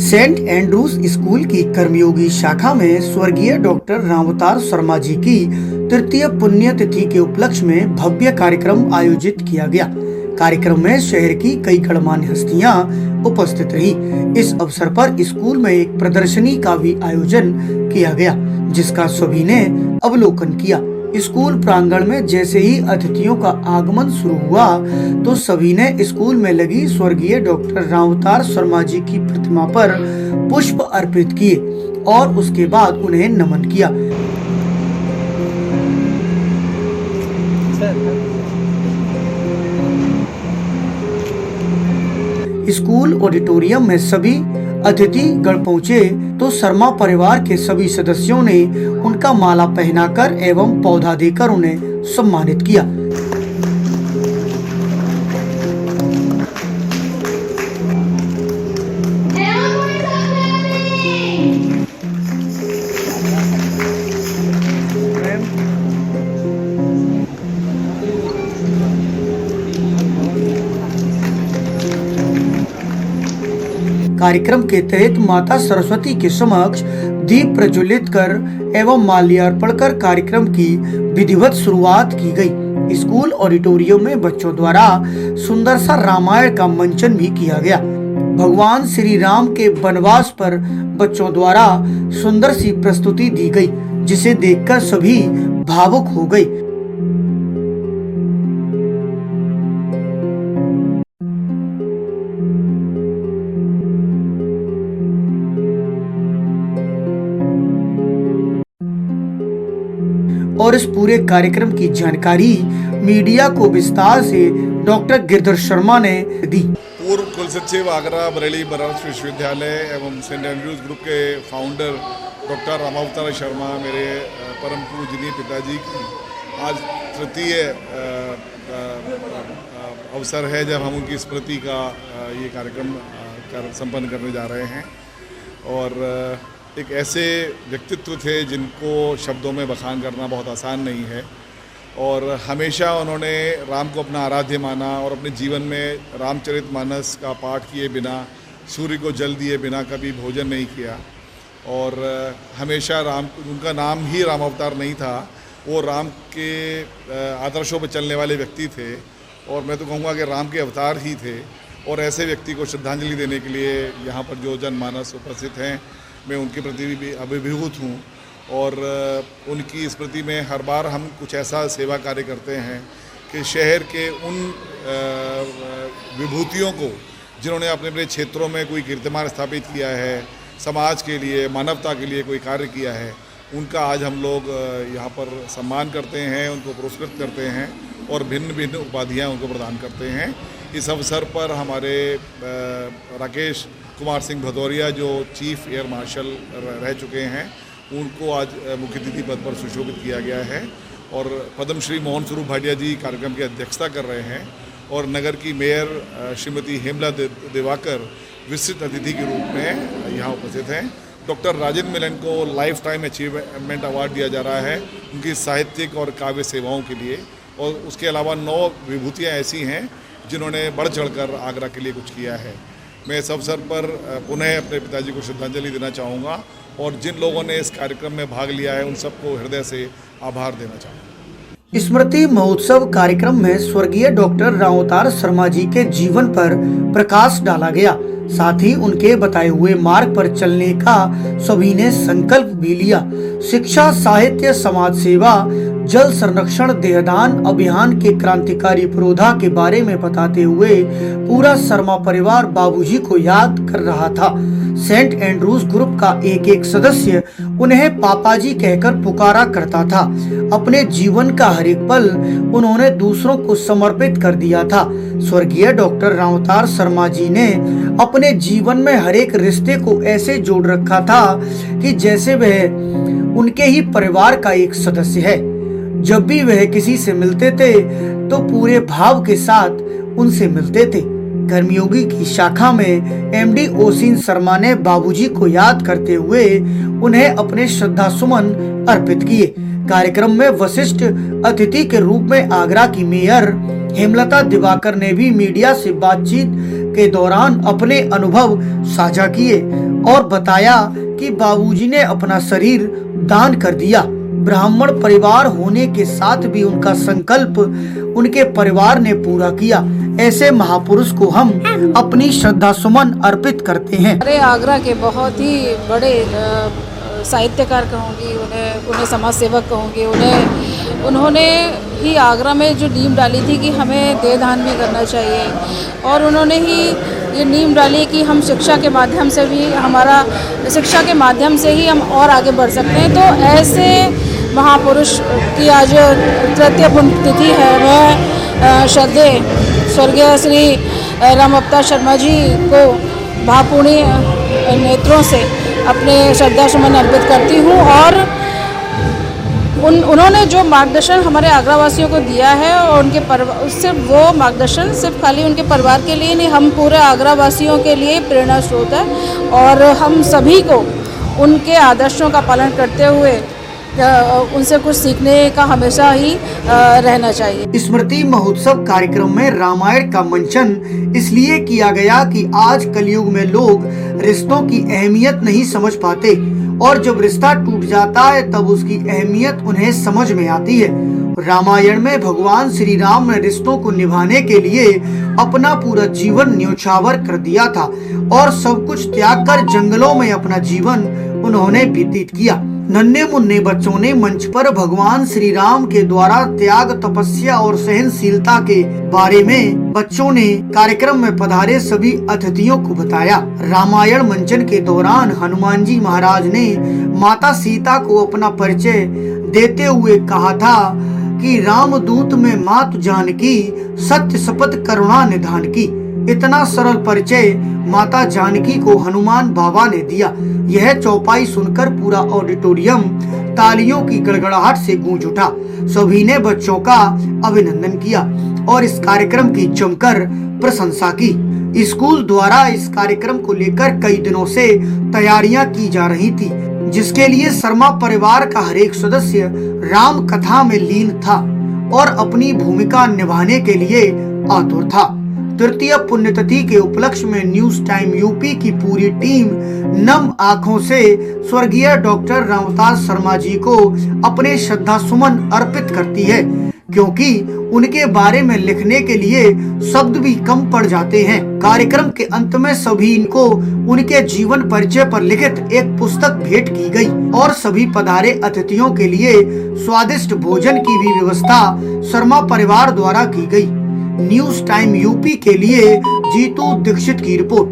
Saint Andrews school की कर्मयोगी शाखा में स्वर्गीय डॉक्टर रामावतार शर्मा जी की तृतीय पुण्यतिथि के उपलक्ष्य में भव्य कार्यक्रम आयोजित किया गया। कार्यक्रम में शहर की कई गणमान्य हस्तियां उपस्थित रही। इस अवसर पर स्कूल में एक प्रदर्शनी का भी आयोजन किया गया, जिसका सभी ने अवलोकन किया। स्कूल प्रांगण में जैसे ही अतिथियों का आगमन शुरू हुआ तो सभी ने स्कूल में लगी स्वर्गीय डॉक्टर रामावतार शर्मा जी की प्रतिमा पर पुष्प अर्पित किए और उसके बाद उन्हें नमन किया। स्कूल ऑडिटोरियम में सभी अतिथि गण पहुँचे तो शर्मा परिवार के सभी सदस्यों ने उनका माला पहनाकर एवं पौधा देकर उन्हें सम्मानित किया। कार्यक्रम के तहत माता सरस्वती के समक्ष दीप प्रज्वलित कर एवं माल्यार्पण कर कार्यक्रम की विधिवत शुरुआत की गई। स्कूल ऑडिटोरियम में बच्चों द्वारा सुंदर सा रामायण का मंचन भी किया गया। भगवान श्री राम के वनवास पर बच्चों द्वारा सुंदर सी प्रस्तुति दी गई, जिसे देखकर सभी भावुक हो गए। और इस पूरे कार्यक्रम की जानकारी मीडिया को विस्तार से डॉक्टर गिरधर शर्मा ने दी। पूर्व कुल सचिव आगरा बरेली बनारस विश्वविद्यालय एवं सेंट एंड्रूज ग्रुप के फाउंडर डॉक्टर रामावतार शर्मा मेरे परम पूजनीय पिताजी की आज तृतीय अवसर है जब हम उनकी स्मृति का ये कार्यक्रम संपन्न करने जा रहे हैं। और एक ऐसे व्यक्तित्व थे जिनको शब्दों में बखान करना बहुत आसान नहीं है, और हमेशा उन्होंने राम को अपना आराध्य माना और अपने जीवन में रामचरितमानस का पाठ किए बिना, सूर्य को जल दिए बिना कभी भोजन नहीं किया। और हमेशा उनका नाम ही राम अवतार नहीं था, वो राम के आदर्शों पर चलने वाले व्यक्ति थे, और मैं तो कहूँगा कि राम के अवतार ही थे। और ऐसे व्यक्ति को श्रद्धांजलि देने के लिए यहाँ पर जो जनमानस उपस्थित हैं, मैं उनके प्रति भी अभिभूत हूँ। और उनकी स्मृति में हर बार हम कुछ ऐसा सेवा कार्य करते हैं कि शहर के उन विभूतियों को जिन्होंने अपने अपने क्षेत्रों में कोई कीर्तिमान स्थापित किया है, समाज के लिए, मानवता के लिए कोई कार्य किया है, उनका आज हम लोग यहाँ पर सम्मान करते हैं, उनको पुरस्कृत करते हैं और भिन्न भिन्न उपाधियाँ उनको प्रदान करते हैं। इस अवसर पर हमारे राकेश कुमार सिंह भदौरिया जो चीफ एयर मार्शल रह चुके हैं, उनको आज मुख्य अतिथि पद पर सुशोभित किया गया है। और पद्मश्री मोहन स्वरूप भाटिया जी कार्यक्रम की अध्यक्षता कर रहे हैं, और नगर की मेयर श्रीमती हेमला दिवाकर विशिष्ट अतिथि के रूप में यहाँ उपस्थित हैं। डॉक्टर राजेंद्र मिलन को लाइफ टाइम अचीवमेंट अवार्ड दिया जा रहा है उनकी साहित्यिक और काव्य सेवाओं के लिए। और उसके अलावा 9 विभूतियाँ ऐसी हैं जिन्होंने बढ़ चढ़कर आगरा के लिए कुछ किया है। मैं इस अवसर पर पुनः अपने पिताजी को श्रद्धांजलि देना चाहूँगा, और जिन लोगों ने इस कार्यक्रम में भाग लिया है उन सबको हृदय से आभार देना चाहूँगा। स्मृति महोत्सव कार्यक्रम में स्वर्गीय डॉक्टर रामावतार शर्मा जी के जीवन पर प्रकाश डाला गया। साथ ही उनके बताए हुए मार्ग पर चलने का सभी ने संकल्प भी लिया। शिक्षा, साहित्य, समाज सेवा, जल संरक्षण, देहदान अभियान के क्रांतिकारी पुरोधा के बारे में बताते हुए पूरा शर्मा परिवार बाबूजी को याद कर रहा था। सेंट एंड्रूज ग्रुप का एक एक सदस्य उन्हें पापाजी कहकर पुकारा करता था। अपने जीवन का हर एक पल उन्होंने दूसरों को समर्पित कर दिया था। स्वर्गीय डॉक्टर रामावतार शर्मा जी ने अपने जीवन में हर एक रिश्ते को ऐसे जोड़ रखा था कि जैसे वह उनके ही परिवार का एक सदस्य है। जब भी वह किसी से मिलते थे तो पूरे भाव के साथ उनसे मिलते थे। कर्मयोगी की शाखा में एमडी ओसिन शर्मा ने बाबूजी को याद करते हुए उन्हें अपने श्रद्धा सुमन अर्पित किए। कार्यक्रम में वशिष्ठ अतिथि के रूप में आगरा की मेयर हेमलता दिवाकर ने भी मीडिया से बातचीत के दौरान अपने अनुभव साझा किए और बताया कि बाबूजी ने अपना शरीर दान कर दिया। ब्राह्मण परिवार होने के साथ भी उनका संकल्प उनके परिवार ने पूरा किया। ऐसे महापुरुष को हम अपनी श्रद्धा सुमन अर्पित करते हैं। हमारे आगरा के बहुत ही बड़े साहित्यकार कहूँगी, उन्हें समाज सेवक कहूँगी। उन्होंने ही आगरा में जो नींव डाली थी कि हमें देहदान भी करना चाहिए, और उन्होंने ही ये नींव डाली कि हम शिक्षा के माध्यम से भी शिक्षा के माध्यम से ही हम और आगे बढ़ सकते हैं। तो ऐसे महापुरुष की आज तृतीय पुण्यतिथि है। मैं श्रद्धेय स्वर्गीय श्री राम अवतार शर्मा जी को भावपूर्ण नेत्रों से अपने श्रद्धा सुमन अर्पित करती हूँ। और उन्होंने जो मार्गदर्शन हमारे आगरा वासियों को दिया है, और उनके परिवार, उससे वो मार्गदर्शन सिर्फ खाली उनके परिवार के लिए नहीं, हम पूरे आगरा वासियों के लिए प्रेरणा स्रोत है। और हम सभी को उनके आदर्शों का पालन करते हुए उनसे कुछ सीखने का हमेशा ही रहना चाहिए। स्मृति महोत्सव कार्यक्रम में रामायण का मंचन इसलिए किया गया कि आज कलयुग में लोग रिश्तों की अहमियत नहीं समझ पाते, और जब रिश्ता टूट जाता है तब उसकी अहमियत उन्हें समझ में आती है। रामायण में भगवान श्री राम ने रिश्तों को निभाने के लिए अपना पूरा जीवन न्योछावर कर दिया था, और सब कुछ त्याग कर जंगलों में अपना जीवन उन्होंने व्यतीत किया। नन्हे मुन्ने बच्चों ने मंच पर भगवान श्री राम के द्वारा त्याग, तपस्या और सहनशीलता के बारे में बच्चों ने कार्यक्रम में पधारे सभी अतिथियों को बताया। रामायण मंचन के दौरान हनुमान जी महाराज ने माता सीता को अपना परिचय देते हुए कहा था कि रामदूत में मात जानकी, सत्य शपथ करुणा निधान की। इतना सरल परिचय माता जानकी को हनुमान बाबा ने दिया। यह चौपाई सुनकर पूरा ऑडिटोरियम तालियों की गड़गड़ाहट से गूंज उठा। सभी ने बच्चों का अभिनंदन किया और इस कार्यक्रम की जमकर प्रशंसा की। स्कूल द्वारा इस कार्यक्रम को लेकर कई दिनों से तैयारियां की जा रही थी, जिसके लिए शर्मा परिवार का हर एक सदस्य राम कथा में लीन था और अपनी भूमिका निभाने के लिए आतुर था। तृतीय पुण्यतिथि के उपलक्ष्य में न्यूज टाइम यूपी की पूरी टीम नम आंखों से स्वर्गीय डॉक्टर रामअवतार शर्मा जी को अपने श्रद्धा सुमन अर्पित करती है, क्योंकि उनके बारे में लिखने के लिए शब्द भी कम पड़ जाते हैं। कार्यक्रम के अंत में सभी को उनके जीवन परिचय पर लिखित एक पुस्तक भेंट की गई और सभी पधारे अतिथियों के लिए स्वादिष्ट भोजन की भी व्यवस्था शर्मा परिवार द्वारा की गई। न्यूज टाइम यूपी के लिए जीतू दीक्षित की रिपोर्ट।